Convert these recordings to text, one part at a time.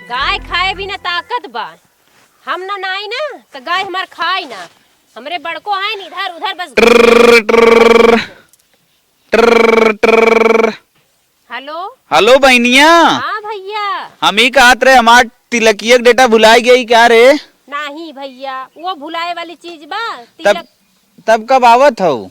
गाय खाए भी ना ताकत बा। हम ना नाई ना तो गाय हमार खाई ना। हमरे बड़को है इधर उधर बस। हेलो हेलो बहनिया। हाँ भैया। हम ही कहत रहे हमार तिलकिया डेटा भुलाई गई क्या रे? नहीं भैया वो भुलाए वाली चीज बा तब तिलक। तब कब आवत हो?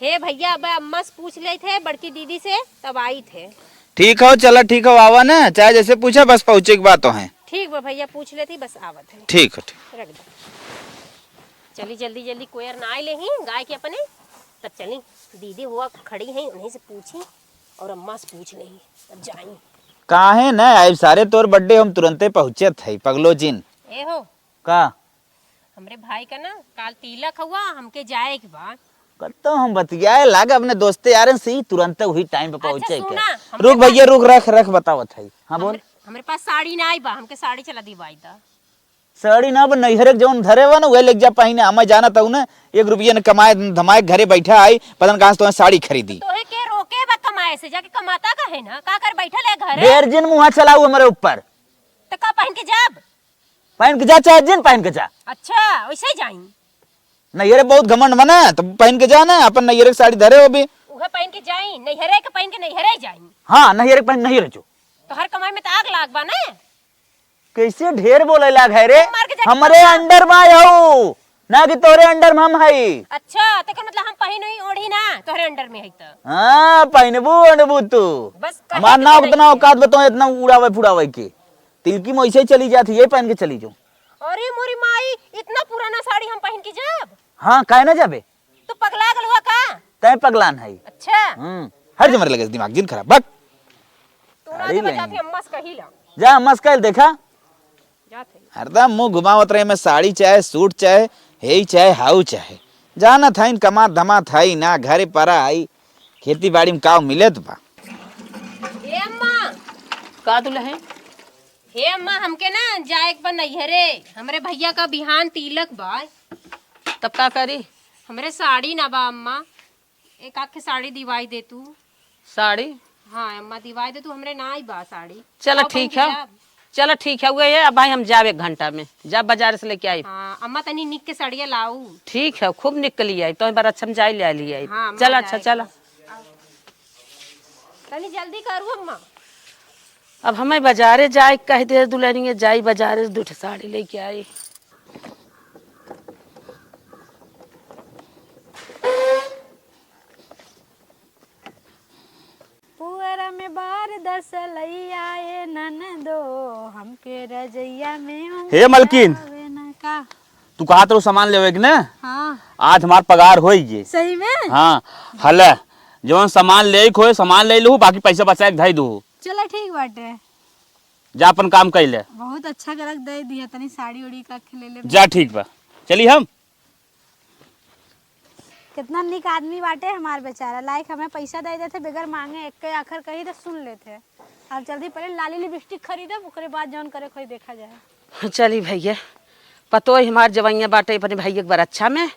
हे भैया अब अम्मा से पूछ ले थे बड़की दीदी से तब आई थे। ठीक हो चलो ठीक हो आवा ना चाहे जैसे पूछा बस पहुँचे की बात तो है। ठीक बा भैया पूछ लेती बस आवत है। ठीक हो ठीक। रख दो चली जल्दी जल्दी कोयर ना आए ले ही गाय के अपने तब चली दीदी हुआ खड़ी है उन्हीं से पूछी और अम्मा से पूछ ले तब जाई। काहे न अब सारे तोर बर्थडे हम तुरंते पहुँचे थे पगलो जिन ए हो का हमरे भाई का ना काल तिलक हुआ हमके जाए के बाद कतो हम बतियाए लागे अपने दोस्ते यार से ही तुरंत वही टाइम पे पहुँचे अच्छा, के। सुना, रुक भैया रुक रख रख बतावत है। हाँ बोल। हमरे पास साड़ी ना आई बा हमके साड़ी चला दी बाई दा। साड़ी ना नैहरे जौन धरे हुआ ना वह लेके जा पहिने हमें जाना था ना 1 रुपया ने कमाए धमाए घरे बैठा आई पता कहाँ से तो साड़ी खरीदी। तोहे के रोके बा कमाए से जाके कमाता का है ना का कर बैठल है घरे। ढेर जिन मुँह चलाऊ हमारे ऊपर तो का पहन के जाब पहन के जा चाहे जिन पहन के जा। अच्छा वैसे ही जाई। नैहरे बहुत घमंड बना तो पहन के जाना अपन नैहरे की साड़ी धरे हो भी उहे पहन के जाई नैहरे के पहन के नैहरे जाई। हाँ नैहरे पहन नहीं रचो तो हर कमाई में तो आग लाग बा ना। कैसे ढेर बोले लाग है रे मार के जाके हमारे अंडर में आयो ना कि तोरे अंडर में हम है। अच्छा तो का मतलब हम पहन ही ओढ़ी ना तोहरे अंडर में है तो। हाँ पहनबू अनबू तू बस हमार ना उतना औकात बताओ इतना उड़ावे फुड़ावे के तिलकी में ऐसे ही चली जाती ये पहन के चली जाओ। अरे मोरी माई इतना पुराना साड़ी हम पहन के जाब हाँ काहे ना जाबे तो पगला गल हुआ का। तय पगलान है। अच्छा हर जमर लगे दिमाग जिन खराब बक तू ना दे बजाती अम्मा से कही ला जा मस्कल देखा जाते हरदम मुंह घुमावत रहे में साड़ी चाहे सूट चाहे हे चाहे हाउ चाहे जाना था इन कमा धमा था ही ना घरे परा आई खेती बाड़ी में काव मिले तो बा। हे अम्मा का दुल्हा है? हे अम्मा हमके ना जाए के बा नैहरे हमरे भैया का बिहान तिलक बा। तब का करी? हमरे साड़ी ना बा अम्मा एक आख के साड़ी दिवाई दे तू। साड़ी हाँ अम्मा दिवाई दे तू हमरे ना आई बा साड़ी। चलो आओ ठीक पहन के है जाब। चलो ठीक है वही है अब भाई हम जाब 1 घंटा में जा बाजार से लेके आई। हाँ अम्मा तनी निक के साड़िया लाऊ। ठीक है खूब निकली आई तो बार अच्छा में जाई ले ली आई। हाँ, अम्मा चल अच्छा जाएगी। चल तनी जल्दी करू अम्मा। अब हमें बाजारे जाए कह दे दुल्हनिया जाई बाजारे से 2 साड़ी लेके आई। पुअरा में बार दसलैया ए ननदो हमके रजैया में हे मलकिन का। तू कहा तो सामान लेवे कि ना हाँ आज हमार पगार हो ये। सही में। हाँ हल जवन सामान ले खोए सामान ले लू बाकी पैसा बचा के धई दू। चलो ठीक बाटे जा अपन काम कर ले। बहुत अच्छा गलत दे दिया तनी साड़ी उड़ी का खिले ले। जा ठीक बा चली हम। कितना निक आदमी बाटे हमार बेचारा लाइक हमें पैसा दे देते बगैर मांगे एक के आखिर कही तो सुन लेते। अब जल्दी पहले लाली लिपस्टिक खरीदे उसके बाद जौन करे कोई देखा जाए। चली भैया पतो है हमार जवैया बाटे अपने भैया के बार अच्छा में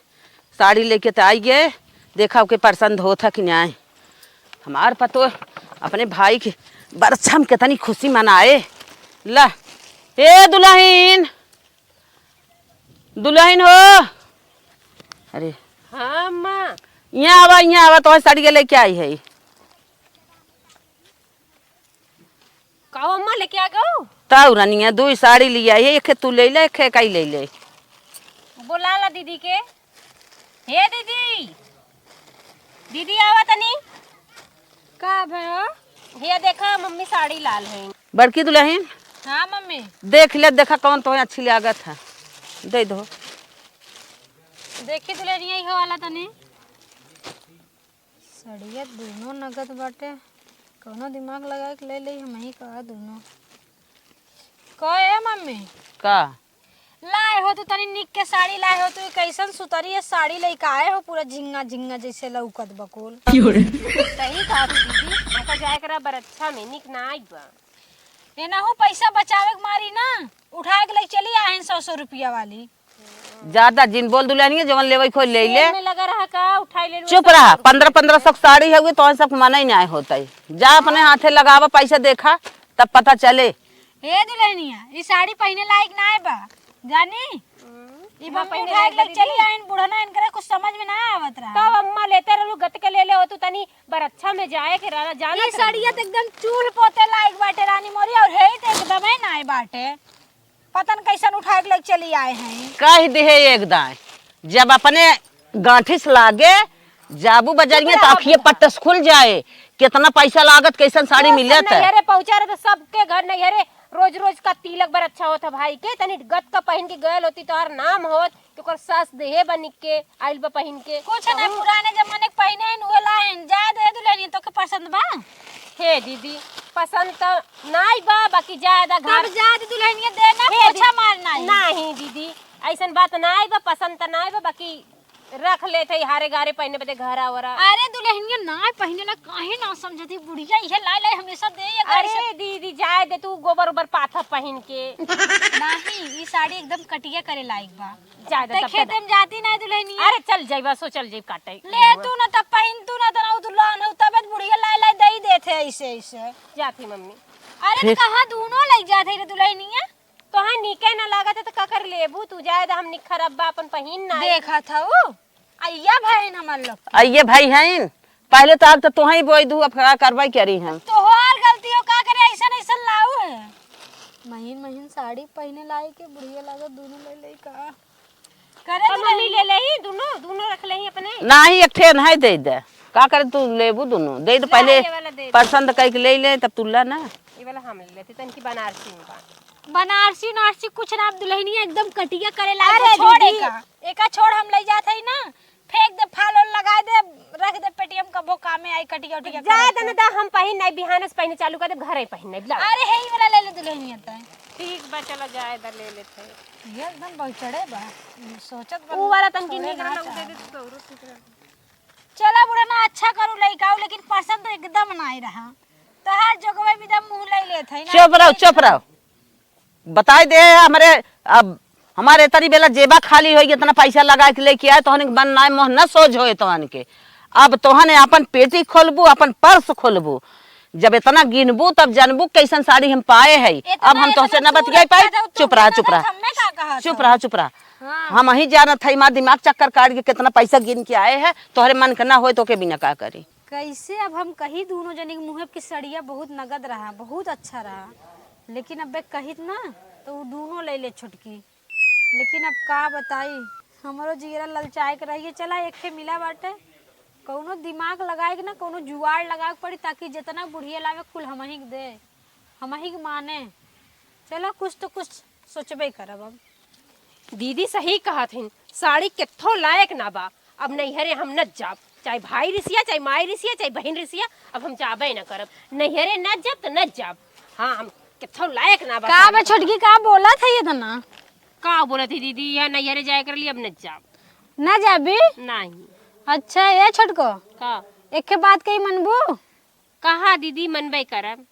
साड़ी लेके तो आई गए देखा के पसंद होता कि नहीं। हमार पतो अपने भाई के बरछा में कितनी खुशी मनाए। ला ए दुल्हन दुल्हन हो। अरे हाँ अम्मा यहाँ आवा तो साड़ी लेके आई है। कहो अम्मा लेके आ गओ। ताऊ रानिया 2 साड़ी ले आई है एक तू ले ले एक कई ले ले। बुला ला दीदी के। हे दीदी दीदी आवा तनी का भयो? हे देखा मम्मी साड़ी लाल है। बड़की दुल्हन हाँ मम्मी देख ले देखा कौन तो अच्छी लागत है दे दो। देखी दुल्हनिया ही वाला तनी सड़िया दोनों नगद बाटे कौनो दिमाग लगा के ले ले हम ही कहा दोनों कहे मम्मी का लाए हो तो तनी निक के साड़ी लाए हो तो कैसन सुतरी है साड़ी लेके आए हो पूरा झिंगा झिंगा जैसे लौकत बकुल। सही कहा दीदी ऐसा जाए करा बरच्छा में निक ना आई बा। एनाहू पैसा बचावे के मारी ना उठा के ले चली आए 100 रुपया वाली। ज्यादा जिन बोल दुल्हनिया जवन लेवे खो ले ले। में लगा रहा का उठाई ले। चुप रहा 1500 साड़ी है तो सब मना ही नहीं होता है। जा अपने हाथे लगावा पैसा देखा तब पता चले हे दुल्हनिया ई साड़ी पहने लायक ना है बा जानी ई मम्मी उठा के लेके चली आइन बुढ़ना इनकरे कुछ समझ में ना आवत रहा। तब अम्मा लेते रहलू गत के ले हो तू तनी बरच्छा में जाए के राना जाना ई साड़िया तो एकदम चूल पोते लायक बाटे रानी मोरी और हे तो एकदम है ना बाटे पतन कैसन उठा के लेके चली आए हैं। कह दे एकदम जब अपने गांठी से लागे जाबू बजारिए तो आँखिए पट्टस खुल जाए कितना पैसा लागत कैसन साड़ी मिलत है। नैहरे पहुंचा रहे तो सबके घर नैहरे रोज रोज का तिलक बर अच्छा होता भाई के तनी गत का पहन के गयल होती तो हर नाम होत तो कर सास देहे बन के आइल बा पहन के कुछ ना पुराने जमाने के पहने हैं उहे लाइन जा दे दुल्हनिया तो के पसंद बा। हे दीदी पसंद तो नाई बा बाकी ज्यादा घर तब जा दे दुल्हनिया देना पोछा मारना है। नहीं दीदी ऐसन बात नाई बा पसंद तो नाई बा बाकी रख लेते हारे गारे पहने बदे घर आवरा। अरे दुल्हनिया ना पहने ला काहे ना समझती बुढ़िया इहे लाई लाई हमेशा दे ये घर से। अरे दीदी जाए दे तू गोबर उबर पाथा पहन के नहीं ई साड़ी एकदम कटिया करे लायक बा। जाए दे ते खेत में जाती ना दुल्हनिया। अरे चल जाइबा सो चल जाइब काटे ले तू ना तब पहन तू ना तना दुल्हन हो तब बुढ़िया लाई लाई दे ही देथे ऐसे ऐसे। जाती मम्मी। अरे तो कहां दोनों लग जाते रे दुल्हनिया तो हाँ निके ना लागत है तो का कर लेबू तू जाए हम निखर अब्बा अपन पहिन ना देखा था वो अय्या भाई हमार लोग आइए भाई हैं पहले तो आप तो तुह ही बोई दू अब क्या कार्रवाई करी हम तो और गलती हो का करे ऐसा ऐसा लाऊ है। महीन महीन साड़ी पहने लाई के बुढ़िया लागत दोनों ले ले का करे तो मम्मी ले ले ही दोनों दोनों रख ले ही अपने ना ही एक ठे नहीं दे दे का करे तू लेबू दोनों दे दे पहले ये वाला दे दे। पसंद करके ले ले तब तुल्ला ना ये वाला हम ले लेते तो इनकी बनारसी में बा। बनारसी नारसी कुछ ना दुल्हनिया एकदम कटिया करे ला अरे छोड़ दीदी। एका छोड़ हम ले जात है ना फेंक दे फाल लगा दे रख दे पेटीएम का वो काम में आई कटिया उटिया जाए दे ना हम पहिन नहीं बिहान से पहने चालू कर दे घरे पहिन नहीं ला। अरे हे वाला ले ले दुल्हनिया त ठीक बा चला जाए दा ले लेते ये एकदम बहुत चढ़े बा सोचत बा वो वाला तनकी नहीं करना दे दे तो औरो ठीक रह। चला बुढ़ा ना अच्छा करू लइकाऊ लेकिन पसंद एकदम नहीं रहा तो हर जगह भी दम मुंह ले लेत है ना। चुप रहो बताई दे हमारे अब हमारे तरी बेला जेबा खाली होगी इतना पैसा लगा के लेके आए तोहन के बनना मोह न सोच होए तोहन के अब तोहन अपन पेटी खोलबू अपन पर्स खोलबू जब इतना गिनबू तब जानबू कैसन साड़ी हम पाए है अब हम तोहसे न बतियाई पाए चुप रहा चुप रहा हम ही जाना था हमारा दिमाग चक्कर काट के कितना पैसा गिन के आए हैं तोहरे मन के ना होए तो के बिना का करी कैसे अब हम कही दोनों जने के मुँह की सड़िया बहुत नगद रहा बहुत अच्छा रहा लेकिन अब कही ना तो वो दोनों ले ले छुटकी लेकिन अब का बताई हमारो जीरा ललचाए के रहिए चला एक ठे मिला बाटे कौनो दिमाग लगाए के ना कौनो जुआड़ लगा पड़ी ताकि जितना बुढ़िया लावे कुल हम ही दे हम ही माने चलो कुछ तो कुछ सोचबे करब अब। दीदी सही कहा थी साड़ी किथो लायक ना बा अब नैहरे हम न जाब चाहे भाई रिसिया चाहे माई रिसिया चाहे बहन रिसिया अब हम जाबे न करब नैहरे न जाब तो न जाब। हाँ हम किथो लायक ना बा का बे छोटकी का बोला था ये तना का बोला थी दीदी यह नैहरे जाए कर लिए अब न जाब ना जाबी नहीं। अच्छा ये छोटको का एक के बात कही मनबू कहा दीदी मनबे करब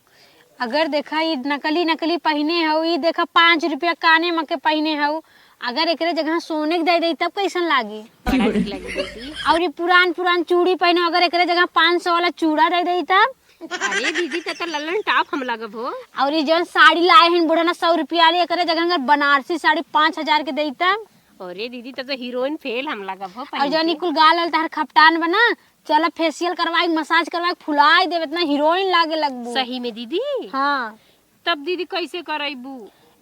अगर देखा ये नकली नकली पहने हो ये देखा 5 रुपया काने में के पहने हो अगर एकरे जगह सोने के दे दे तब कैसन लागी बड़ा ठीक लगी दीदी। और ये पुरान पुरान चूड़ी पहने अगर एकरे जगह 500 वाला चूड़ा दे दे तब अरे दीदी तो ललन टाप हम लगब हो और ये जो साड़ी लाए हैं बुढ़ा ना 100 रुपया वाली एकरे जगह अगर बनारसी साड़ी 5000 के दे तब अरे दीदी तब तो हीरोइन फेल हम लगब हो और जो कुल गाल तार खपटान बना चल फेशियल करवाई मसाज करवाई फुलाई देवे इतना हीरोइन लागे लगबू सही में दीदी। हाँ तब दीदी कैसे करबू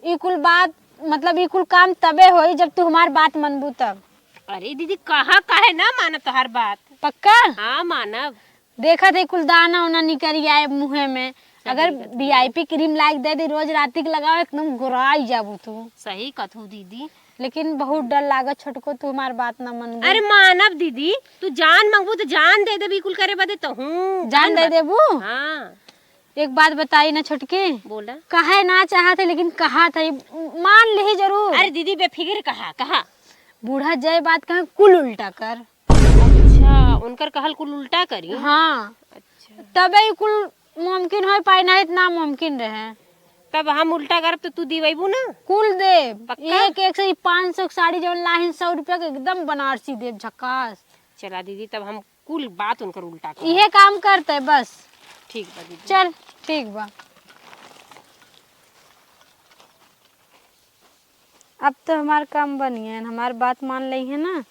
ये कुल बात मतलब ये कुल काम तबे होई जब तू हमार बात मनबू तब। अरे दीदी कहा काहे ना मानब तो हर बात पक्का हाँ मानब देखा थे कुल दाना उना निकल आए मुँह में अगर वीआईपी क्रीम लाइक दे दी रोज राती के लगाओ एकदम गोराई जाबू तू। सही कथू दीदी लेकिन बहुत डर लागत छोटको तू हमार बात ना मन अरे मानब दीदी तू जान मांगबू तो जान दे दे बिल्कुल करे बदे तो हूँ जान दे देबू। हाँ एक बात बताई ना छोटकी बोला कहे ना चाहते लेकिन कहा था मान ली जरूर। अरे दीदी बेफिक्र कहा बूढ़ा जय बात कहे कुल उल्टा कर। अच्छा उनकर कहल कुल उल्टा करी। हाँ अच्छा तबे कुल मुमकिन हो पाए ना इतना मुमकिन रहे तब हम उल्टा करब तो तू दीवेबू ना कुल दे पक्का? एक से 500 की साड़ी जब लाहिन 100 रुपया के एकदम बनारसी दे झकास। चला दीदी तब हम कुल बात उनकर उल्टा कर इहे काम करते बस। ठीक बा दीदी। चल ठीक बा। अब तो हमार काम बन गया, हमार बात मान ली है ना,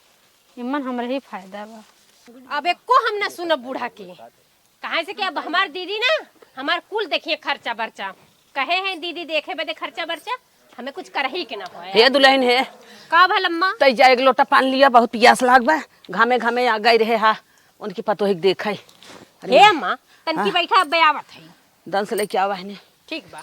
इमन हमरे ही फायदा बा। अब एको हम ना सुनब बूढ़ा के, कहे से कि अब हमार दीदी ना हमार कुल देखिए खर्चा बर्चा, कहे हैं दीदी देखे बदे खर्चा बर्चा, हमें कुछ कर ही के ना हो। हे दुल्हन है का भल अम्मा? तै जा एक लोटा पानी लिया, बहुत प्यास लाग बा, घामे घामे आ गई रहे हा, उनकी पतोही के देखा हे अम्मा तनकी बैठा, अब आवत है। दन से लेके आवा है। ठीक बा।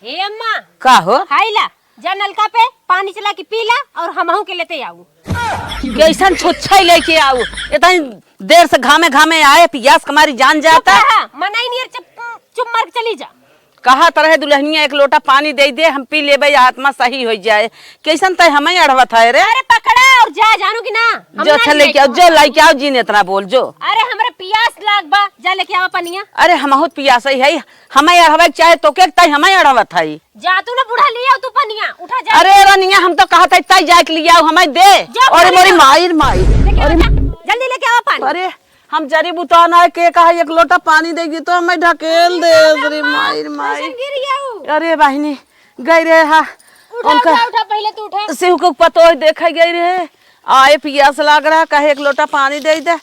हे अम्मा का हो हाइला जा नलका पे पानी चला के पीला और हमहू के लेते आऊ। कैसन छुच्छा लेके आऊ, इतनी देर से घामे घामे आए, प्यास कमारी जान जाता। मनाई नहीं चुप मार के चली जा। कहा तरह दुल्हनिया एक लोटा पानी दे दे, हम पी लेबे, आत्मा सही हो जाए। कैसन तय हमें अड़वत है रे। अरे पकड़ा और जा, जानू की ना जो अच्छा लेके आओ, जो लेके आओ, जी ने इतना बोल जो। अरे हमरे पियास लाग बा, जा लेके आवा पनिया। अरे हम बहुत पियास है, हमें अड़वे चाहे तो के तय हमें अड़वत है। जा तू ना बूढ़ा लिया तू पनिया, उठा जा। अरे रनिया हम तो कहा था तय जाके लिया हमें दे। और मोरी माई जल्दी लेके आवा पानी। अरे हम जरी बुताना के कहा एक लोटा पानी देगी तो हमें ढकेल दे। अरे माई अरे बहनी गई रे हा, उठा पहले तू उठा। शिव को पतो देखे गई रे, आए पियास लाग रहा, कहे एक लोटा पानी दे दे।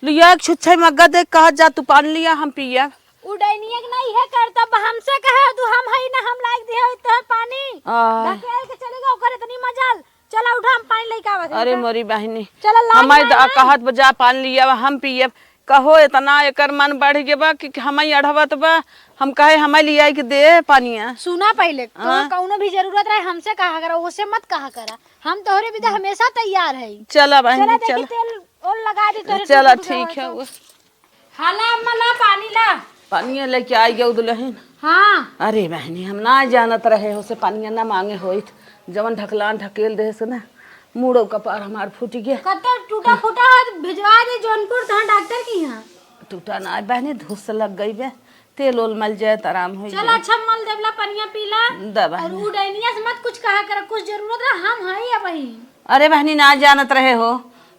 लिया एक छुच्छे मग्गा दे, कहा जा तू पानी लिया हम पिया। उडैनिया के नहीं है करता, हमसे कहे तू हम है ना, हम लायक दिया तो पानी ढकेल के चलेगा, ओकर इतनी मजाल। चला उठा, हम पानी लेके आवत। अरे मोरी बहनी चला हमें कहत बजा पानी लिया हम पिए, कहो इतना एकर मन बढ़ गया कि हमें अढ़वत बा, हम कहे हमें लिया के दे पानिया। सुना पहले तो कौनो भी जरूरत रहे हमसे कहा करा, उससे मत कहा करा, हम तोहरे विदा हमेशा तैयार है। चला बहनी चला तेल और लगा दे तोरे। चला ठीक है वो। हाला अम्मा ला पानी ला। पानिया लेके आई गए दुल्हन। हाँ अरे बहनी हम ना जानत रहे उसे पानिया ना मांगे होइत, जवन ढकलान ढकेल दे से ना मुड़ो कपार हमार फूट गया। कत्ता टूटा फूटा भिजवा दे जौनपुर तहां डॉक्टर की यहाँ। टूटा ना बहनी, धुस लग गई बे, तेल ओल मल जाए तो आराम हो चल अच्छा मल देवला पनिया पीला। दबा और उडैनिया से मत कुछ कहा कर, कुछ जरूरत रहा हम है या वही। अरे बहनी ना जानत रहे हो,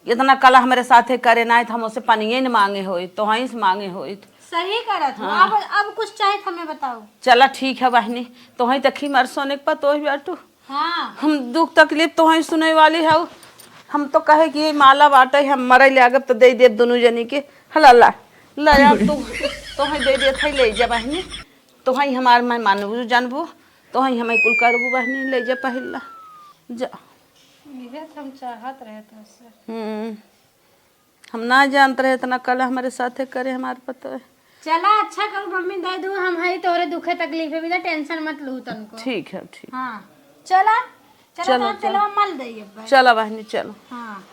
इतना कला हमारे साथे करे ना हम उसे पानिये न मांगे होई तो वहीं से मांगे होई। सही करत हो। अब कुछ चाहे हमें बताओ। चला ठीक है बहनी, तो वहीं तक ही मर सोने के पतो ही बैठू। हाँ हम दुख तकलीफ तो वहीं सुने वाली है, हम तो कहे कि माला बाटे हम मरे लागब तो दे देव दोनों जनी के। हला ला ला तू तो वहीं दे दे ले जा बहनी, तो वहीं हमार मैं मानबू जानबू, तो वहीं हमें कुल करबू बहनी, ले जा पहिला जा। हम चाहत रहे तो हम ना जानते रहे इतना कला हमारे साथे करे, हमारे पतो है। चला अच्छा करू मम्मी दे दू, हम है तोरे दुखे तकलीफे भी, टेंशन मत लू तनको। ठीक है ठीक। हाँ चला चलो चलो मल दे। चलो बहनी चलो। हाँ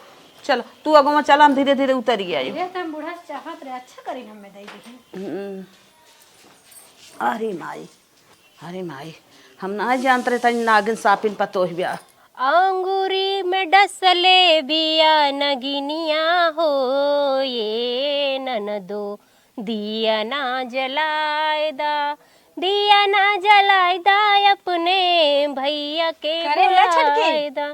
चलो तू अगो में चला, हम धीरे धीरे उतर गया। ये तो हम बूढ़ा चाहत रहे, अच्छा करी हमें दे दी। अरे माई अरे माई हम ना जानते रहे तनी नागिन सापिन पतो ही ब्या। अंगूरी में डसले बिया नगिनिया हो, ये ननदो दिया ना जलाए दा, दिया ना जलाए दा, अपने भैया के बुलाए दा।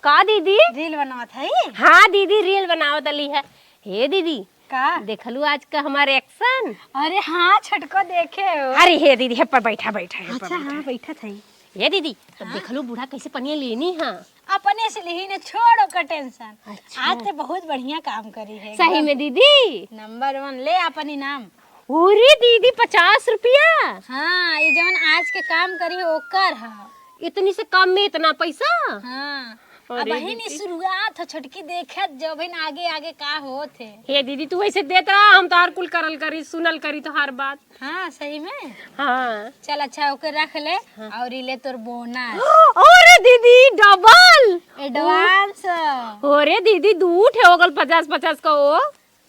का दीदी रील बनावत है? हाँ दीदी रील बनावत अली है। हे दीदी का देखलू आज का हमारे एक्शन? अरे हाँ छटको देखे हो। अरे हे दीदी हे पर बैठा बैठा है। अच्छा हाँ बैठा था। ये दीदी तब देखलू बूढ़ा कैसे पनिया लेनी है। अपने से लिही ने छोड़ो का टेंशन। आज तो बहुत बढ़िया काम करी है। सही में दीदी नंबर 1 ले अपन इनाम। पूरी दीदी 50 रुपया। हाँ ये जवन आज के काम करी ओकर है। इतनी से कम में इतना पैसा? हाँ अब बहन शुरुआत हो, छोटकी देखे जो बहन आगे आगे का होत है। हे दीदी तू ऐसे देत रहा, हम तो हर कुल करल करी सुनल करी तो हर बात। हाँ सही में। हाँ चल अच्छा ओके रख ले। और ले तोर बोनस। अरे दीदी डबल एडवांस। अरे दीदी दूठ है होगल 50-50 का वो।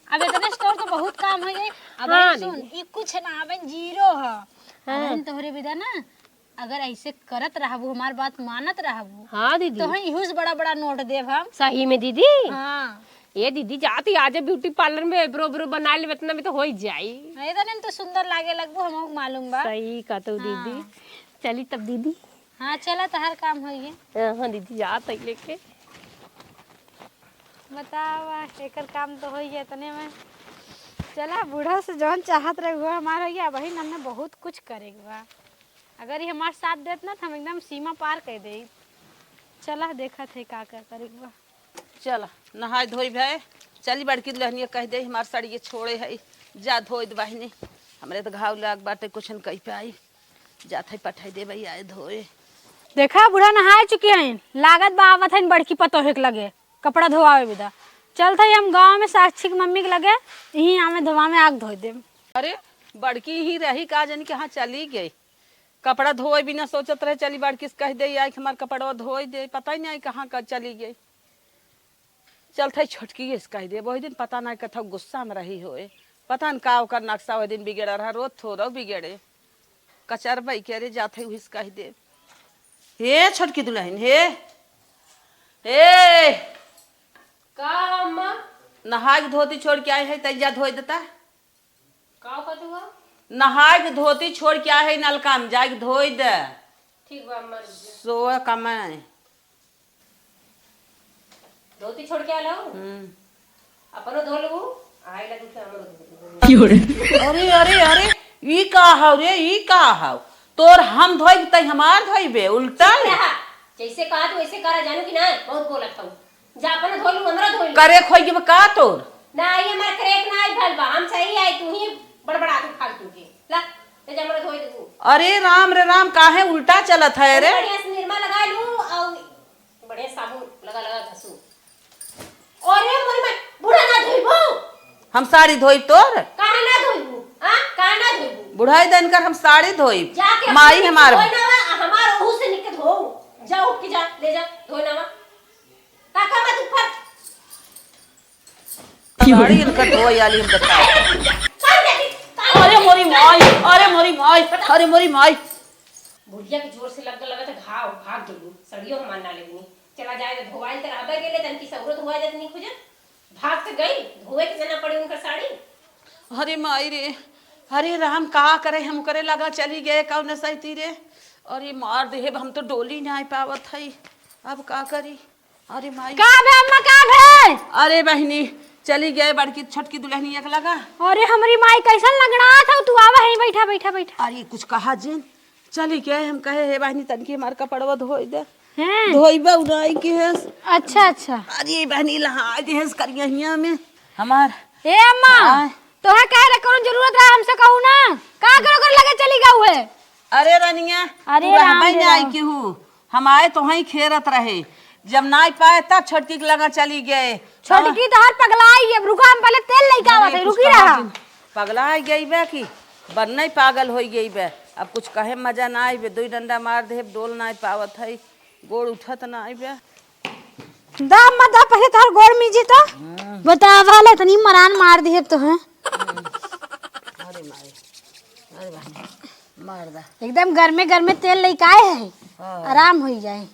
अब इतने स्टोर तो बहुत काम हो गई। अब हाँ, सुन ये कुछ ना अब 0 है। अब तोहरे विदा ना अगर ऐसे करत रहबू, हमार बात मानत रहबू, हाँ दीदी तो हम यूज बड़ा बड़ा नोट देव हम। सही में दीदी। हाँ ये दीदी जाती आज ब्यूटी पार्लर में एब्रो ब्रो बना ले, इतना में तो हो ही जाई। नहीं तो सुंदर लागे लगबू, हमको मालूम बा। सही का तो दीदी। चली तब दीदी। हाँ चला तो हर काम हो गए। हाँ दीदी जात लेके बतावा एकर काम तो हो गया इतने में। चला बूढ़ा से जौन चाहत रहे हुआ हमारा हो गया। वही हमने बहुत कुछ करेगा बा। अगर ये हमारे साथ देत ना तो हम एकदम सीमा पार कर दे। चला देखा थे का करेगा। चल नहाय धोई भाई, चली बड़की दुल्हनिया कह दे हमार साड़ी छोड़े है, जा धोई दे बहिनी, हमरे तो घाव लाग बाटे कुछ न कही पाई, जाते पठाई दे भाई आए धोए। देखा बूढ़ा नहाए चुकी हैं, लागत बा आवत है बड़की पतोहे के लगे कपड़ा धोआवे विदा। चल थे हम गांव में साक्षी की मम्मी के लगे यही आमे धोवा में आग धो दे। अरे बड़की ही रही का जानी कहाँ चली गई, कपड़ा धोए बिना सोचत रहे चली बड़की से कह दे आई हमार कपड़ा धोए दे, पता ही नहीं कहाँ का चली गई। चल थे छोटकी से कह दे, वही दिन पता नहीं कथा गुस्सा में रही होए, पता न का ओकर नक्शा वही दिन बिगड़ रहा, रोज थोड़ा बिगड़े कचर भाई के रे जाते हुई कह दे। हे छोटकी दुल्हन हे हे का अम्मा नहा के धोती छोड़ के आए है तैया धोई देता, का कहत हुआ? नहा के धोती छोड़ के आए है नलका में जाके धोई दे। ठीक बा अम्मा, सो कमाए धोती छोड़ के आलो अपनो धो लू आई ला दूसरा हमरो। अरे अरे अरे ई का हाउ रे, ई का हाउ तोर हम धोई तई हमार धोइबे उल्टा जैसे कहा तो वैसे करा, जानू कि ना बहुत बोलत हूं। जा अपनो धो लू हमरो धो लू। करे खोई के का तोर ना आई हमार क्रेक ना आई भल बा, हम सही आई तू ही बड़बड़ा तू फालतू के ला ते जा हमरो धोई दे तू। अरे राम रे राम काहे उल्टा चलत है रे। बढ़िया से निरमा लगा लू और बढ़िया साबुन लगा लगा घसू। अरे मोर में बूढ़ा ना धोइबो, हम साड़ी धोई तोर काहे ना धोइबू? हां काहे ना धोइबू? बुढ़ाई दिन कर हम साड़ी धोई जाके माई हमार हमार ओहू से निकल धो, जा उठ के जा ले जा धोई ना ताका मत ऊपर साड़ी इनकर धोई आली हम बता। कर दे। अरे मोरी माई, अरे मोरी माई, अरे मोरी माई, बुढ़िया के जोर से लग लगा तो घाव भाग गेलू, सड़ियो हमार ना लेगनी। चला जाए तो धोवाई त रहबे गेले तन की सगरो धोवा जत नहीं खुजत, भाग तो गई धोए के जना पड़ी उनकर साड़ी। अरे माई रे, अरे राम का करे हम करे लगा चली गए कौन सही रे। अरे मार दे हम तो डोली नहीं पावत है, अब का करी। अरे माई का बे अम्मा का बे? अरे बहनी चली गए बड़की छोटकी दुल्हनी एक लगा। अरे हमारी माई कैसन लगना था, तू आवा है बैठा बैठा बैठा। अरे कुछ कहा जिन चली गए, हम कहे हे बहनी तनकी हमार कपड़वा धोई दे, हैं धोईबा उड़ाई के है। अच्छा अच्छा। अरे बहनी लहा दे करिया हिया में हमार। ए अम्मा तोहे कहे रे कौन जरूरत रहा हमसे कहू ना, का करो कर लगे चली गऊ है। अरे रानिया अरे तू राम रहबे रे नहीं आई राम। केहू, हम आए तो वहीं खेरत रहे, जब ना पाए तब छोटकी के लगा चली गए। छोटकी तो हर पगलाई है, रुका हम पहले तेल लेके आवत है, रुकी रहा। पगला गई बे की बन नहीं पागल हो गई बे, अब कुछ कहे मजा ना आई बे, दो डंडा मार दे डोल ना पावत है, गोड़ उठत ना आई बे। दा अम्मा दा पहले तोहर गोड़ मीजी तो बता वाले तनी मरान मार दिए तो हैं। अरे माई, अरे बहनी मार दा एकदम घर में तेल लेके आए है, आराम हो जाए।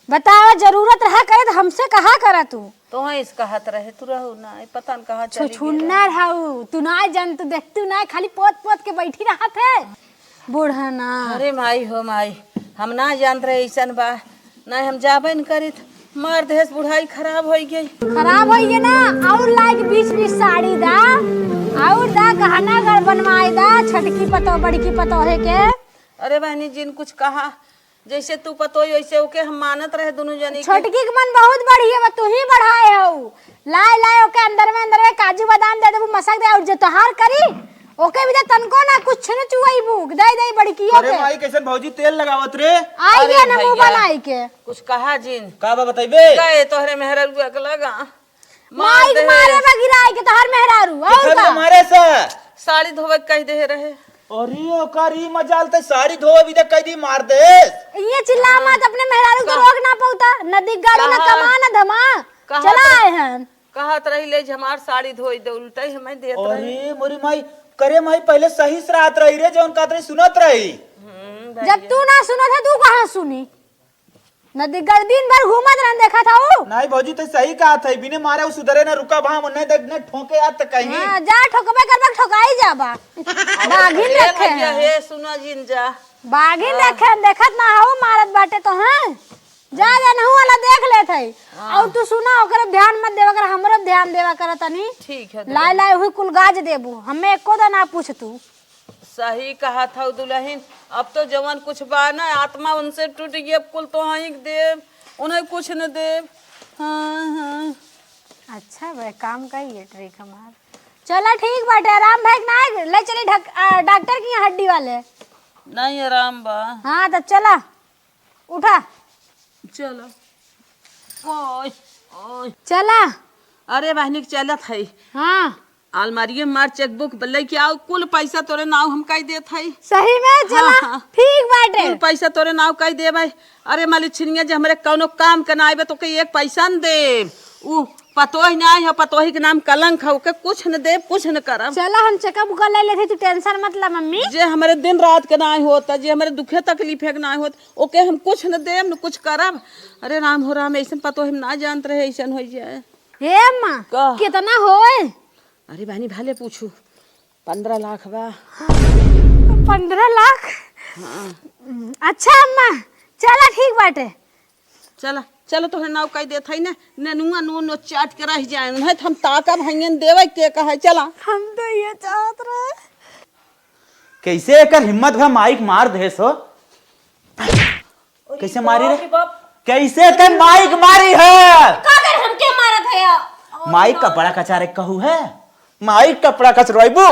बतावा जरूरत रहा करे तो हमसे कहा करा तू तो है इसका हाथ रहे तू रहू ना पता न कहाँ चली छुन्ना रहू, तू ना जान तू देख तू ना खाली पोत पोत के बैठी रहा थे बूढ़ा ना। अरे माई हो माई, हम ना जान रहे ऐसा बा ना, हम जाबे न करी मार देहस बुढ़ाई खराब हो गई। खराब हो गई ना, और लाइक 20 साड़ी दा और दा गहना घर बनवाए दा, छटकी पतो बड़की पतो है के। अरे बहनी जिन कुछ कहा जैसे तू पतो वैसे ओके हम मानत रहे दोनों जनी के। छोटकी के मन बहुत बढ़िया बा, तू ही बढ़ाए हो। लाए लाए ओके अंदर में काजू बादाम दे देबू मसक दे, और जो तोहार करी ओके भी तनको ना कुछ न चुआई भूख दे दे बड़की ओके। अरे माई कैसन भौजी तेल लगावत रे, आई गया ना मुंह बनाई के। कुछ कहा जिन का बा बताइबे। गए तोहरे मेहरा के लगा माई के मारे बा गिराई के तोहार मेहरारू और का हमारे से साड़ी धोवे कह दे रहे। अरे ओकर ई मजाल ते साड़ी धोवे भी कह दी मार दे। ये चिल्ला मत, अपने मेहरारू को रोक ना पौता, नदी गाड़ी ना कमा ना धमा चला आए हैं। कहत रही ले हमार साड़ी धोई दे, उल्टा ही हमें देत रहे। अरे मोरी माई करे माई पहले सही से रात रही रे, जौन कहत रही सुनत रही। जब तू ना सुना था तू कहाँ सुनी, नदी गाड़ी दिन भर घूमत रहन देखा था वो। नहीं भौजी तो सही कहा था, बिने मारे सुधरे ना रुका भाम नहीं देख ने ठोके याद तक कहीं। हां जा ठोकबे करबे ठोकाई जाबा। बागिन ए रखे भैया हे सुना जिन जा बागिन रखे देखत ना हो मारत बाटे तो हैं जा नहु वाला देख ले थे और तू सुना ओकरे ध्यान मत देवा कर, हमरो ध्यान देवा कर तनी। ठीक है लाए लाए हुई कुल गाज देबू, हमें एको दा ना पूछ तू। सही कहा था दुल्हन, अब तो जवान कुछ बा ना आत्मा उनसे टूट गई, अब कुल तो हाँ देव उन्हें कुछ न देव। हाँ हाँ अच्छा भाई काम का ही है ट्रिक हमार। चला ठीक बाटे, आराम भाई ना ले चली डॉक्टर की यहाँ हड्डी वाले। नहीं आराम बा। हाँ तो चला उठा चलो। ओय ओय चला। अरे बहनी चलत है, हाँ अलमारी में मार चेकबुक ले के आओ, कुल पैसा तोरे नाव हम कही देत है। सही में चला। हाँ, हाँ। ठीक बाटे। कुल पैसा तोरे नाव कही दे भाई। अरे मालिक छिनिया जे हमरे कौनो काम के ना आवे तो के एक पैसा न दे। उ पतोही ना है, पतोही के नाम कलंक है, के कुछ न दे कुछ न करब। चला हम चेकअप कर ले लेते, तू टेंशन मत ला मम्मी। जे हमारे दिन रात के ना होता, जे हमारे दुखे तकलीफ है ना होत, ओके हम कुछ न देम न कुछ करब। अरे राम हो राम, ऐसन पतोही हम ना जानत रहे ऐसन हो जाए। हे अम्मा का? कितना होए? अरे बहनी भाले पूछू, 15 लाख बा। 15 लाख? अच्छा अम्मा चला ठीक बाटे। चला चलो तो नाव कही देत है ना, ननुआ नून चाट के रह जाए नहीं तो हम ताका भांगन देवे के कहे। चला हम तो ये चाहत रहे। कैसे एकर हिम्मत भा माइक मार दे सो? कैसे मारी रे? कैसे ते माइक मारी है? कागर हमके मारत है या? माइक कपड़ा कचारे कहू है, माइक कपड़ा कचरवाइबू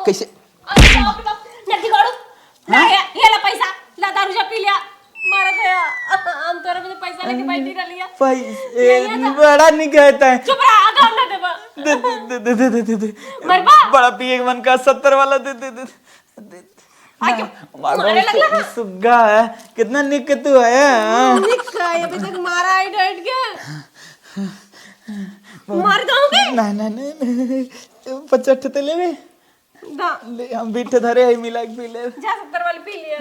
कैसे? नदी गाड़ू ना ये ला पैसा ला, दारू जा पी लिया, मारत है या? हम तोरे में पैसा लेके बैठी रह लिया। पैसे बड़ा नहीं कहता है। चुप रहा, आगा हम ना देबा। दे मरबा बड़ा पिए के मन का 70 वाला दे आके मारने लगला। सुग्गा है, कितना निक के तू है। निक का अभी तक मारा ही डट के मार दोगे। नहीं 50 ते लेवे दा ले, हम बीठे धरे है मिला के पी ले। जा 70 वाली पी लिया।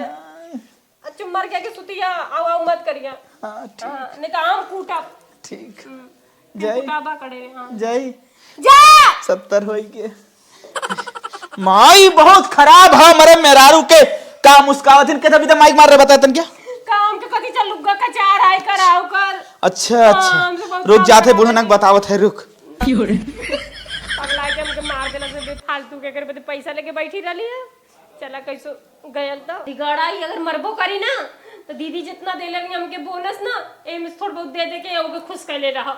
अच्छा मर गया के सुतिया, आओ आओ मत करिया। हाँ ठीक नहीं तो आम कूटा ठीक। जय कुटाबा करे। हां जय जा 70 होई के। माई बहुत खराब है मरे मेरारू के का मुस्कावतिन के तभी तो माइक मार रहे, बता तन क्या काम के कथी चल लुग्गा का चार आय कराओ कर। अच्छा अच्छा रुक जाते बुढ़नक बतावत है रुक। पगला के हमके मार देला से फालतू के करे पैसा लेके बैठी रहली है। चला कैसो गयल तो दिगाड़ा ही अगर मरबो करी ना तो दीदी जितना दे लगी हमके बोनस ना एम थोड़ा बहुत दे के ओके खुश कर ले रहा।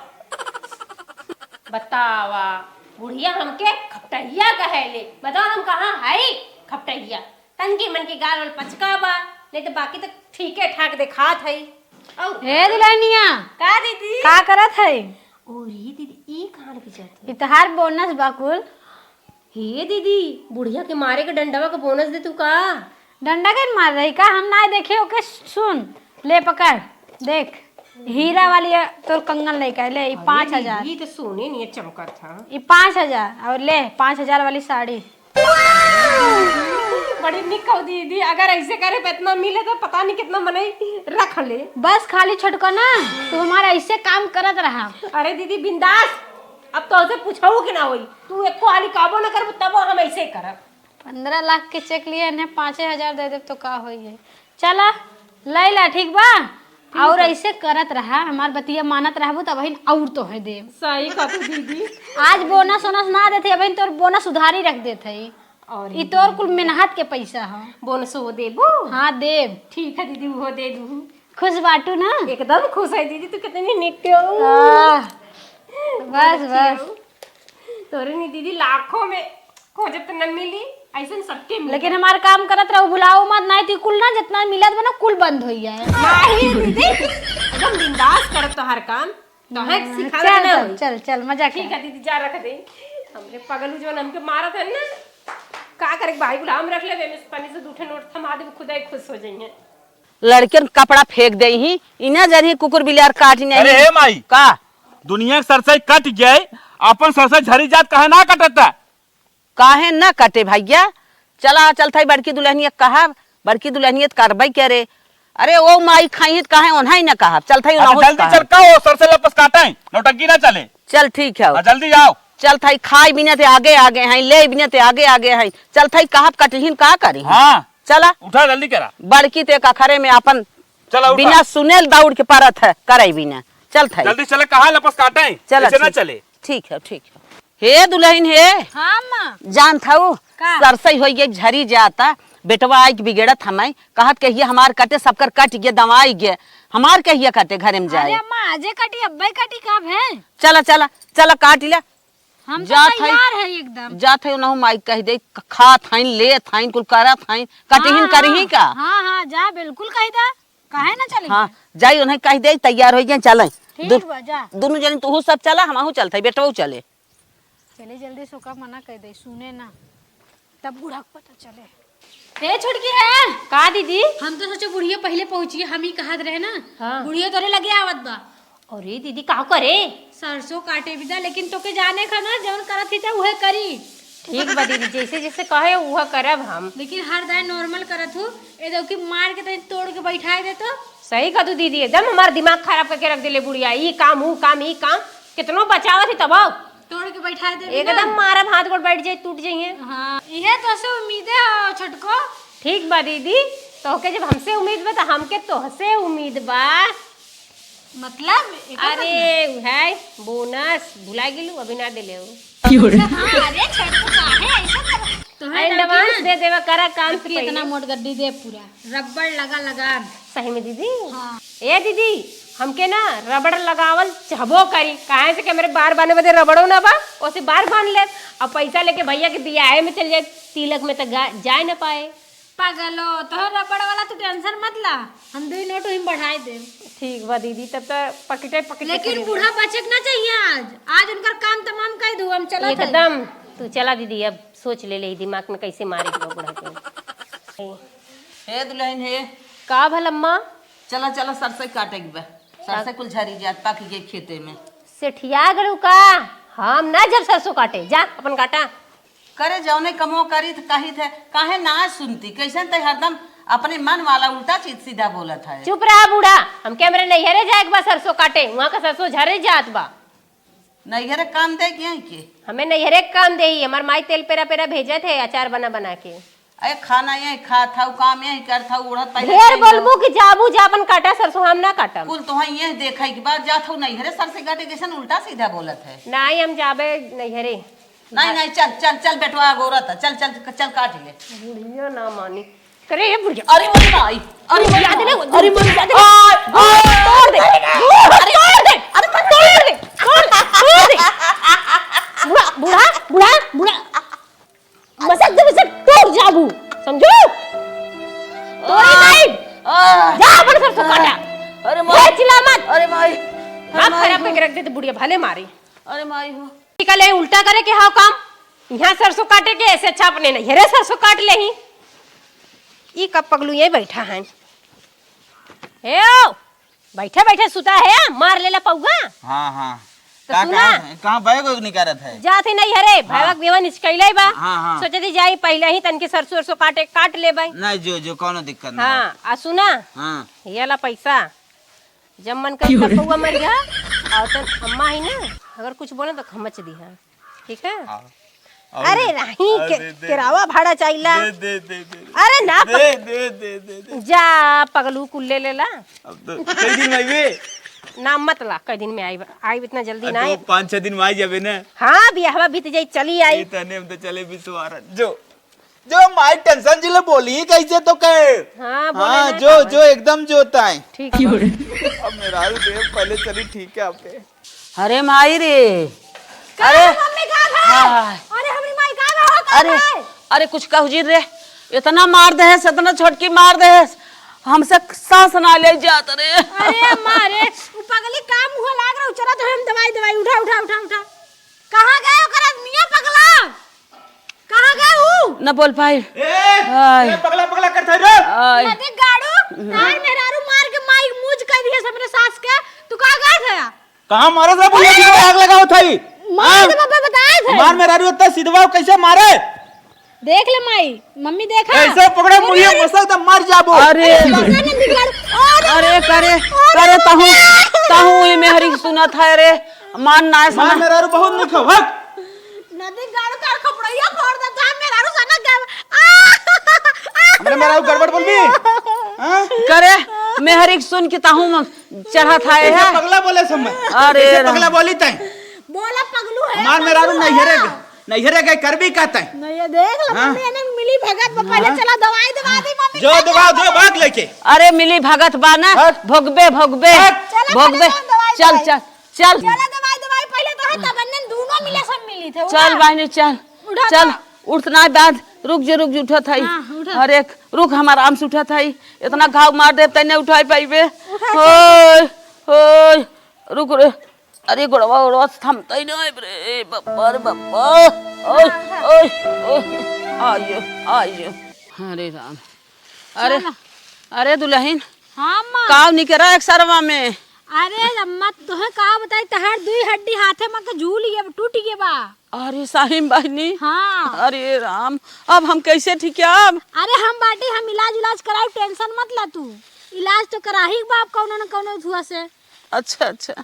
बतावा बुढ़िया हमके खपटहिया कहेले, बताओ हम कहाँ है खपटहिया? तन की मन की गाल और पचका बा, नहीं तो बाकी तो ठीक है ठाक दिखात है। हे दुल्हनिया का दीदी का करत है? ओरी दीदी ई कहां पे जात है? इतहार बोनस बाकुल। हे दीदी बुढ़िया के मारे के डंडवा का बोनस दे तू का? डंडा के मार रही का? हम ना देखे ओके सुन ले पकड़ देख, हीरा वाली तो कंगन लेके ले 5000। ये तो सोने नहीं चमका था। ये 5000 और ले 5000 वाली साड़ी। बड़ी निक हो दीदी, अगर ऐसे करे तो इतना मिले तो पता नहीं कितना मने रख ले। बस खाली छोटको ना तू हमारा ऐसे काम करत रहा। अरे दीदी बिंदास, अब तो उसे पूछाऊ कि ना होई, तू एको हाली काबो ना कर तब हम ऐसे करब। 15 लाख के चेक लिए ने 5000 दे दे तो का होई है। चला ले ला ठीक बा, और ऐसे करत रहा हमार बतिया मानत रहबू तब बहन और तो है दे। सही कहा तू दीदी। आज बोनस वोनस ना देते बहन, तोर बोनस उधारी रख देते। और ई तोर कुल मेहनत के पैसा है। बोनस वो देबू? हाँ देव। ठीक है दीदी वो दे दूँ। खुश बाटू ना? एकदम खुश है दीदी, तू कितनी निक हो। बस बस तोरे नहीं दीदी लाखों में खोजत न मिली, ऐसे सबके मिली। लेकिन हमार काम करत रहो, बुलाओ मत नहीं तो कुल ना जितना मिलत बना कुल बंद हो जाए। नहीं दीदी एकदम बिंदास करत तो हर काम तो है सिखा चल ना। चल चल चल मजा ठीक है दीदी जा रख दे। हमरे पगलू जो हमके मारत है ना, का करे भाई गुलाम रख ले, में पानी से दूठे नोट थमा दे, खुदा ही खुश हो जाएंगे। लड़कियन कपड़ा फेंक दे ही इना जरी कुकुर बिलार काट नहीं। अरे हे माई का दुनिया के सरसई कट गए, अपन सरसई झरी जात कहे ना कटता? काहे न कटे भैया? चला चल थाई बड़की दुल्हनिया कहा, बड़की दुल्हनिया करबई करे। अरे ओ माई खाई काहे ओन्हा ही न कहा। चल थाई जल्दी चल का हो सरसई लपस काटे, नौटंकी ना चले। चल ठीक है जल्दी जाओ। चल थाई खाई बिना ते आगे आगे हैं, ले बिना ते आगे आगे हैं। चल थाई कहा कटहिन का करी। हाँ चला उठा जल्दी करा। बड़की ते खरे में अपन चला उठा। बिना सुनेल दौड़ के परत है करे बिना चल था जल्दी चले, कहाँ लपस काटे चला ऐसे ना ठीक। चले। ठीक है ठीक है। हे दुल्हन हे हाँ माँ जान थाऊ का? सरसई हो गई झरी जाता बेटवा आई के बिगड़त हमें कहत कहिए हमार कटे सबकर कट गए दवाई गए हमार कहिए कटे घरे में अरे जाए अम्मा आजे कटी अब्बे कटी कब है चला चला चला काट ले हम तो जात है। तैयार है एकदम। जात है उनहु माई कह दे खा थाइन ले थाइन कुल करा थाइन कटहिन करही का हाँ हाँ जा बिल्कुल कही दा काहे ना चली हाँ जाई उन्हें कह दे तैयार हो गए चले ठीक बा जा दोनों जन तू सब चला हमहू चलते बेटवा चले चले जल्दी सोका मना कह दे सुने ना तब बूढ़ा को पता चले। ए छुटकी है का दीदी? हम तो सोचे बुढ़िया पहले पहुंची हम ही कहत रहे ना हाँ। बुढ़िया तोरे लगे आवत बा अरे दीदी का करे? सरसों काटे बिदा लेकिन तोके जाने का ना जौन करत थी त उहे करी ठीक बा दीदी, जैसे जैसे कहे वह करब हम। लेकिन हर दाय नॉर्मल करत हूँ ए दो की मार के तनी तोड़ के बैठाए दे तो सही कहा तू दीदी, एकदम हमारा दिमाग खराब करके रख दिले बुढ़िया। ई काम वो काम ई काम कितनो बचावा थी तब तोड़ के बैठाए दे एकदम मारब हाथ गोड़ बैठ जाए टूट जाइए। हाँ इहे तो से उम्मीदें हो छोटको। ठीक बा दीदी, तोहके जब हमसे उम्मीद बा तो हमके तोहसे उम्मीद बा। मतलब अरे है बोनस भुला गेलू अभी ना दिले हो। अरे छोटको काहे ऐसा कर तोहे एडवांस दे देवा करा काम से इतना पहले। मोट गड्डी दे पूरा रबड़ लगा लगा। सही में दीदी? हाँ। ए दीदी हमके ना रबड़ लगावल चाहबो करी, काहे से कि मेरे बार बाने बदे रबड़ो ना बा ओसे बार बांध ले। अब पैसा लेके भैया के बियाह में चल जाए तिलक में तो जाए ना पाए। पागलो तो रबड़ वाला तू टेंशन मत ला हम 2 नोट ही बढ़ाए दे। ठीक बा दीदी, तब तो पकटे पकटे लेकिन बूढ़ा बचक ना चाहिए आज उनका काम तमाम कर दू हम चला एकदम। तू चला दीदी, अब सोच ले ले दिमाग में कैसे मारे के बा बूढ़ा के। हे दुल्हन हे का भलम्मा चला चला सरसों काटे के बा सरसों कुल झरी जात पक गए खेते में सेठिया गलू का? हम ना जब सरसों काटे जा अपन काटा। करे जौने कमो करी तो कही थे काहे ना सुनती कैसे ते हरदम अपने मन वाला उल्टा चीज सीधा बोलत है। चुप रहा बूढ़ा, हम कैमरे नैहरे जाए बा सरसों काटे, वहाँ का सरसों झरे जात बा। नैहरे काम दे के हमें नैहरे के काम दे ही, हमार माई तेल पेरा पेरा भेजे थे अचार बना बना के। अरे खाना यही खा था काम यही कर था उड़त पहले ढेर बोलबू कि जाबू जापन काटा सरसों, हम ना काटम। कुल तो ये देखा के बाद जात हो नैहरे सरसों काटे कैसे उल्टा सीधा बोलत है। नहीं हम जाबे नैहरे। नहीं नहीं चल चल चल बेटवा गोरत है चल चल चल काट ले। बुढ़िया ना मानी करे ये बुढ़िया। अरे मोरी माई अरे मोरी याद नहीं, अरे मोरी याद नहीं। तोड़ दे तोड़ दे, अरे तोड़ दे तोड़ दे। बुढ़ा बुढ़ा बुढ़ा बुढ़ा मसक जब से तोड़ जाबू समझो। तोड़ी नहीं जा अपन सरसों काटा। अरे ये चिल्ला मत। अरे माई हाथ खराब करके रख दे तो बुढ़िया भले मारी। अरे माई हो निकले उल्टा करे के हाव काम। यहाँ सरसों काटे के ऐसे अच्छा अपने नहीं हेरे सरसों काट ले ही। ई कब पगलू ये बैठा है हे ओ बैठे बैठे सुता है मार लेला पौगा। हाँ हाँ तो का सुना? कहाँ बैग निकारत है? जाते नहीं हरे भैवक बेवा निकले बा। हाँ, हाँ। सोचे थी जाई पहले ही तन के सरसों सरसों काटे काट ले बाई। नहीं जो जो कोनो दिक्कत ना हाँ आ सुना हाँ ये ला पैसा जब मन कर तब पौगा मर गया और तो अम्मा ही ना अगर कुछ बोले तो खमच दी है ठीक है। अरे नहीं किरावा भाड़ा चाहिए। दे दे दे अरे ना दे दे दे दे दे। जा पगलू कुल्ले ले ला। अब तो कई दिन में आइबे? ना मत ला कई दिन में आई इतना जल्दी ना आई। तो 5-6 दिन में आई जाबे ना। हाँ बियाहवा बीत जाई चली आई। तने हम तो चले बिसवार जो जो माई टेंशन जिले बोली कैसे तो कहे। हाँ बोले हाँ ना जो जो एकदम जोता है। ठीक है। अब मेरा देव पहले चली ठीक है आपके। अरे माई रे अरे मम्मी कहाँ है? हाँ। अरे हमारी माई कहाँ है? अरे अरे कुछ कहू जी रे इतना मार दे इतना छोटकी मार दे हमसे सांस ना ले जात रे। अरे अम्मा रे वो पगली काम हुआ लाग रहा चला तो हम दवाई दवाई उठा उठा उठा उठा कहाँ गए ओकरा मियां पगला कहाँ गए हूँ न बोल पाई ए पगला पगला करता रे। नदी गाड़ू नार मेहरारू मार के माई मुझ कर दिया सबने सास के तू कहाँ गए थे कहाँ मारे थे बोलिए कि आग लगाओ थई। मार दे बाबा बताए थे मार मेरा रू इतना सीधवा कैसे मारे? देख ले माई मम्मी देखा ऐसे पकड़े मुड़िए मसल तो मर जाबो। अरे अरे करे करे ताहू ताहू मेहरी सुना था रे मान ना मार सुना मेरा रू बहुत निखो हक। नदी गाड़ू का खपड़िया फोड़ दे जा मेहरारू सना के मेरे मेरा गड़बड़ बोल भी हाँ? करे मेहरी सुन के ताहू चढ़ा था ऐसे पगला बोले सब मैं अरे ऐसे पगला बोली तय बोला पगलू है हमार मेरा रू नहीं हरे कर भी कहता है नहीं ये देख लो हाँ? मम्मी ने मिली भगत में पहले चला दवाई दवा दी मम्मी जो दवा जो भाग लेके अरे मिली भगत बाना भोगबे भोगबे भोगबे चल चल चल चला दवाई पहले तो है तब दोनों मिले सब मिली थे चल बहनी चल चल उठना बाद रुक जो उठा था अरे रुक हमारा आराम से उठा था इतना घाव मार दे तने उठाई पाइबे होय होय रुक रे अरे गोड़वा उड़वा थमता ही नहीं रे बाबा रे बाबा ओय ओय आयो आयो अरे राम अरे अरे दुल्हन हां अम्मा काव निकरा एक सरवा में अरे अम्मा तोहे का बताई तहर दुई हड्डी हाथे में के झूल गए टूट गए बा अरे साहिम बहनी हाँ अरे राम अब हम कैसे ठीक है अब अरे हम बाटी हम इलाज कराई टेंशन मत ला तू इलाज तो करा ही बाप कौनो न कौनो हुआ से अच्छा अच्छा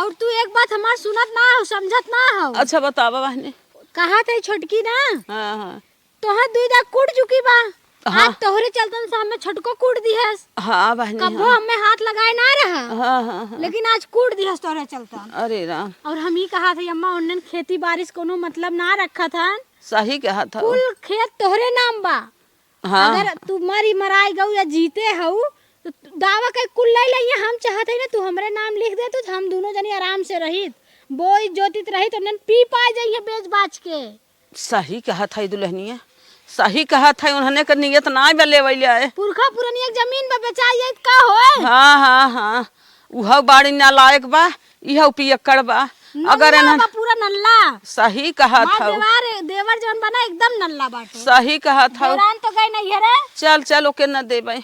और तू एक बात हमार सुनत ना हो समझत ना हो अच्छा बतावा बहनी कहा थे छोटकी ना हाँ हाँ तोहर दुई दाग कूट चुकी बा हाँ। आज तोहरे चलतन से हमें छटको कूट दिहस हाँ बहनी कबो हमें हाथ लगाए ना रहा हाँ हाँ हाँ लेकिन आज कूट दिहस तोहरे चलतन अरे राम और हम ही कहा थे अम्मा उन्होंने खेती बारिश कोनो मतलब ना रखा था सही कहा था कुल खेत तोहरे नाम बा हाँ अगर तू मराई गऊ या जीते हऊ तो दावा के कुल ले लइए हम चाहते हैं ना तू हमरे नाम लिख दे तो हम दोनों जनी आराम से रहित बोई जोतित रही तो नन पी पा जाइए बेच बाच के सही कहा था दुल्हनिया सही कहा था उन्होंने कर नियत ना बले वैले आए पुरखा पुरानी एक जमीन पे बेचाइए का होए हाँ हाँ हाँ उह बाड़ी ना लायक बा इह पियक्कड़ बा अगर नल्ला एना बा पूरा नल्ला सही कहा मां था देवर जवन बना एकदम नल्ला बाटे सही कहा था हैरान तो गई नहीं है रे चल चल ओके न दे भाई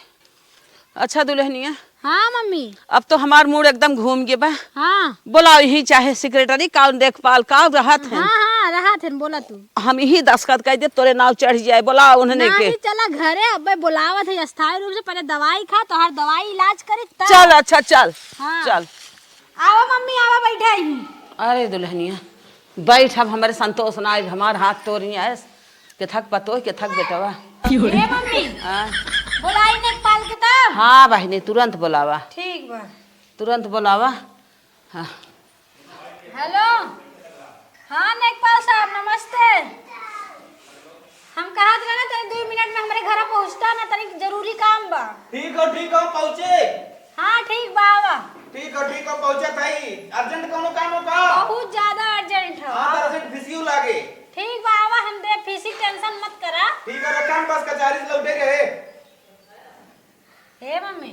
अच्छा दुल्हनिया हाँ मम्मी अब तो हमार मूड एकदम घूम गए बा हाँ बोलाओ ही चाहे सेक्रेटरी का देखभाल का रहत है हाँ रहा थे बोला तू हम यही दस्खत कर दे तोरे नाव चढ़ जाए बोलाओ उन्होंने के नहीं चला घरे अब बुलावत है स्थायी रूप से पहले दवाई खा तो हर दवाई इलाज करे तब चल अच्छा चल हाँ। चल आओ मम्मी आओ बैठा ही अरे दुल्हनिया बैठ अब हमारे संतोष ना आए हमार हाथ तोड़ आए के थक पतो के थक बेटवा ए मम्मी हाँ बुलाई ने पाल के तब हाँ बहनी तुरंत बुलावा ठीक बा तुरंत बुलावा हाँ हेलो हाँ नेकपाल साहब नमस्ते हम कहा थे ना तनी 2 मिनट में हमारे घर पहुंचता ना तनी जरूरी काम बा ठीक हो पहुंचे हाँ ठीक बा आवा ठीक हो पहुंचे भाई अर्जेंट कोनो काम हो का बहुत ज्यादा अर्जेंट है हां तरह से फिसियो लागे ठीक बा आवा हम दे फीसी टेंशन मत करा ठीक है रखम बस कचहरी से लौटे गए हे मम्मी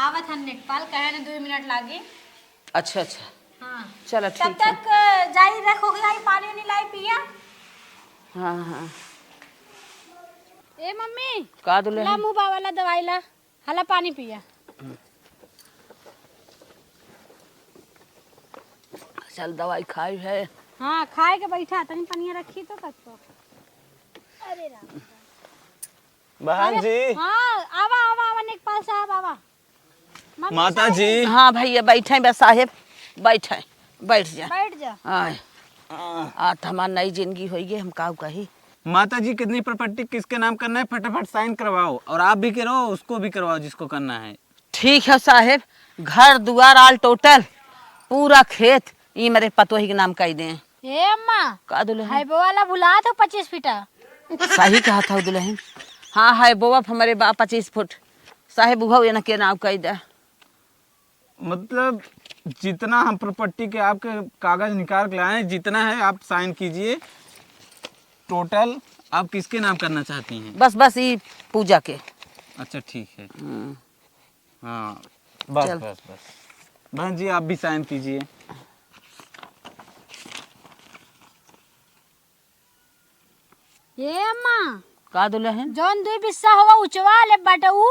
आवत हन नेकपाल कहे ने 2 मिनट लागी अच्छा अच्छा हाँ चलो तब ठीक है तक जाई रखो गई पानी नहीं लाई पिया हाँ हाँ ए मम्मी का ला दुल्हन मुंह वाला दवाई ला हला पानी पिया चल दवाई खाई है हाँ खाए के बैठा तनी पनिया रखी तो तक तो अरे राम बहन जी हाँ आवा आवा आवा नेकपाल साहब आवा मम्मी माता साहब, जी हाँ भैया बैठे बस साहेब बैठे बैठ जा बैठ जा आए आज हमारी नई जिंदगी हुई है हम काऊ कही माता जी कितनी प्रॉपर्टी किसके नाम करना है फटाफट साइन करवाओ और आप भी करो उसको भी करवाओ जिसको करना है ठीक है साहेब घर दुआर आल टोटल पूरा खेत ये मेरे पतोही के नाम कह दे ए अम्मा का दुल्हन हाय वाला भुला तो 25 फीटा सही कहा था दुल्हन हाँ है बोआ हमारे बा 25 फुट साहेब उहा ये ना के नाम कह दे मतलब जितना हम प्रॉपर्टी के आपके कागज निकाल के लाए जितना है आप साइन कीजिए टोटल आप किसके नाम करना चाहती हैं बस बस ये पूजा के अच्छा ठीक है हाँ बस चल। बस बस बहन जी आप भी साइन कीजिए ए अम्मा का दुल्हन जौन 2 बिस्सा होवा उचवा ले बाटे ऊ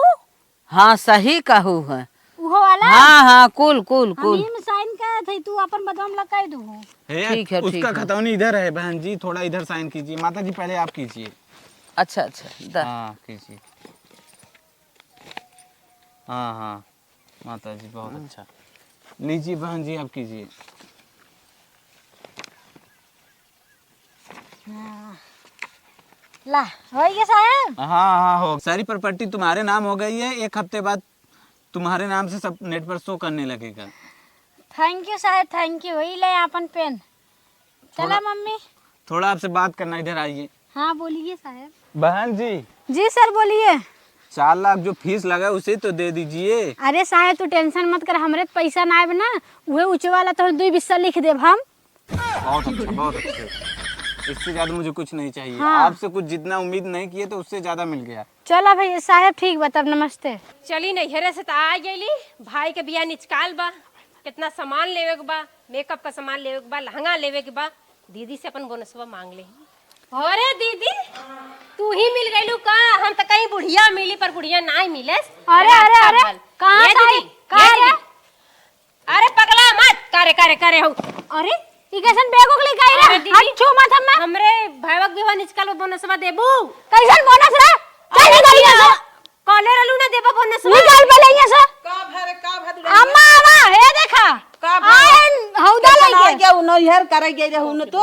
हाँ सही कहू है उहो वाला हाँ हाँ कुल कुल कुल हम साइन कर थे तू अपन बदम लगा दू ठीक है, ठीक उसका है। खतौनी इधर है बहन जी थोड़ा इधर साइन कीजिए माता जी पहले आप कीजिए अच्छा अच्छा दा हाँ कीजिए हाँ हाँ माता जी बहुत अच्छा लीजिए बहन जी आप कीजिए ला हो गया साहब। हाँ हाँ हो सारी प्रॉपर्टी तुम्हारे नाम हो गई है। 1 हफ्ते बाद तुम्हारे नाम से सब नेट पर शो करने लगेगा। थैंक यू साहब, थैंक यू। वही ले अपन पेन। चला मम्मी। थोड़ा आपसे बात करना, इधर आइए। हाँ बोलिए साहब। बहन जी जी सर बोलिए। 4 लाख जो फीस लगा उसे तो दे दीजिए। अरे साहब तू टेंशन मत कर, हमरे तो पैसा ना आए ना, वही ऊंचे वाला तो 2 बिस्सा लिख देब हम। बहुत अच्छा, बहुत अच्छा। इससे ज्यादा मुझे कुछ नहीं चाहिए। हाँ। आपसे कुछ जितना उम्मीद नहीं किए तो उससे ज्यादा मिल गया। चला भैया साहब, ठीक बा तब, नमस्ते। चली नैहरे से तो आ गईली, भाई के बिया निचकाल बा, कितना सामान लेवे के बा, मेकअप का सामान लेवे के बा, लहंगा लेवे के बा। दीदी से अपन बोनसवा मांग ले। अरे दीदी तू ही मिल गईलू का? हम तो कहीं बुढ़िया मिली पर बुढ़िया ना ही मिले। अरे अरे अरे कहाँ ये साहब? दीदी, कहाँ ये रे? दीदी। अरे पगला मत करे करे करे हो। अरे ई कैसन बेगो के लेके आई अरे रे? दीदी, हट छू मत हम। हमरे भाईवक बिवा निचकाल बोनसवा देबू। कैसन बोनस रे? चल निकल यहाँ से। कॉले रहलू ना देबा बोनसवा। निकाल पहले यहाँ से। का भरे का भरे अम्मा अम्मा हे देखा का भरे आयन हौदा आ लगे। गया उ नैहर करे गई रहू न तो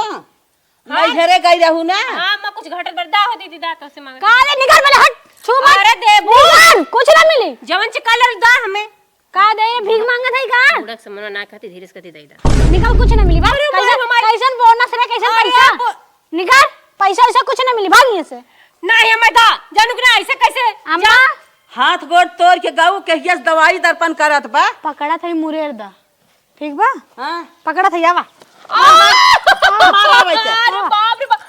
नैहरे गई रहू ना। हां मैं कुछ घटल बरदा हो दीदी दा तो से मांग। का रे निकल पहले, हट छू मत। अरे देबू निकल, कुछ ना मिली। जवन से कलर दा हमें। का दे भीख मांगत है का? बुढ़क से मनो ना खाती धीरे से कती दई दा। निकल, कुछ ना मिली। भाग अरे कैसन हमारी- कैसन बोनस रे, कैसन अरे पैसा? आप- निकल, पैसा वैसा कुछ ना मिली, भाग यहाँ से। नहीं हमें दा जानू कि ना ऐसे कैसे अम्मा हाथ गोड़ तोड़ के गाऊ के हियस दवाई दर्पण करत बा। पकड़ा था मुरेर दा, ठीक बा? हां पकड़ा था यावा। मारा बैठे अरे बाप रे बाप।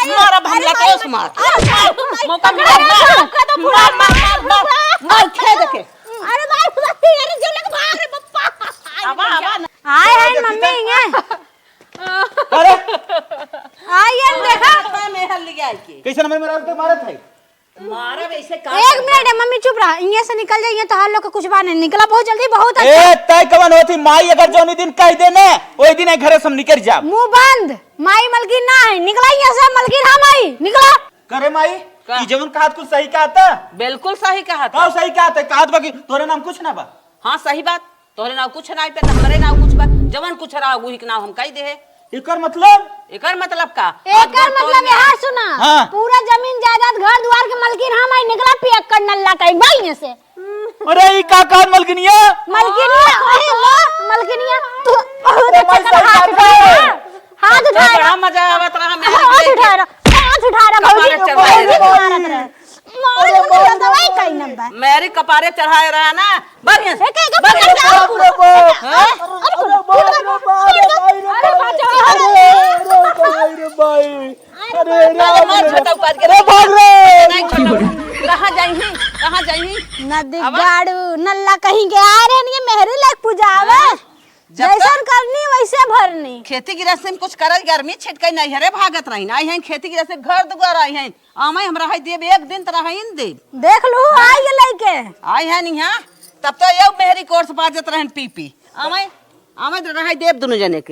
मारा भमला के उस मार मौका मिला मार खे देखे। अरे बाप रे अरे जो लग भाग रे बप्पा। आवा आवा आए हैं मम्मी ये। अरे आइए देखा। मेहर ले आई के कैसे नंबर मेरा तो मारत है। मारा वैसे का 1 मिनट है मम्मी, चुप रहा। यहाँ से निकल जाइए तो हाल लोग का कुछ बात नहीं निकला, बहुत जल्दी, बहुत अच्छा। ए तय कवन होती माई अगर जोनी दिन कह देने ओई दिन घरे से हम निकल जाब। मुंह बंद। माई मलकिन ना है, निकला यहाँ से। मलकिन हम आई, निकला। करे माई का? ई जवन कहत कुछ सही कहता। बिल्कुल सही कहा था। का सही कहता कहत बाकी तोरे नाम कुछ ना बा। हाँ सही बात, तोहरे नाव कुछ ना पे हमरे नाव कुछ बा। जवन कुछ रहा वही के नाव हम कह दे है। एकर मतलब एकर मतलब का? एकर मतलब यहाँ सुना, हाँ। पूरा जमीन जायदाद घर द्वार के मलकिन हम आई, निकला पियक कर नल्ला का भाई यहाँ से। अरे ई का कान मलकिनिया मलकिनिया मलकिनिया तू बहुत अरे अच्छा माई कर हाथ सही उठा बात रहा, है। हाथ उठा बड़ा रहा, मजा आवत रहा मेरे हाथ उठा रहा, हाथ उठा रहा। भौजी कपारे चढ़ा भौजी रहा। मारत रहे। मारे मुझे दवाई कहीं न बा। मेरे कपारे चढ़ाए रहा ना बढ़िया से। एक एक पकड़ के आओ पूरा। कहाँ जाइही कहाँ जाइही? नदी गाड़ू नल्ला कहीं के आ रहे नहीं, मेहरी लायक पूजावे। जैसन करनी वैसे भरनी। खेती गृहस्थी में कुछ करल, गर्मी छिटकई नहीं हरे भागत रही आई हैं। खेती गृहस्थी घर दुआर आई हैं। आमे हम रह देब 1 दिन त रही न देब। देख लू आई ये लइके। आई हैं यहाँ तब तो ये मेहरी कोर्स बाजत रहन पी पी। आमे आमे रह देब दोनों जने के।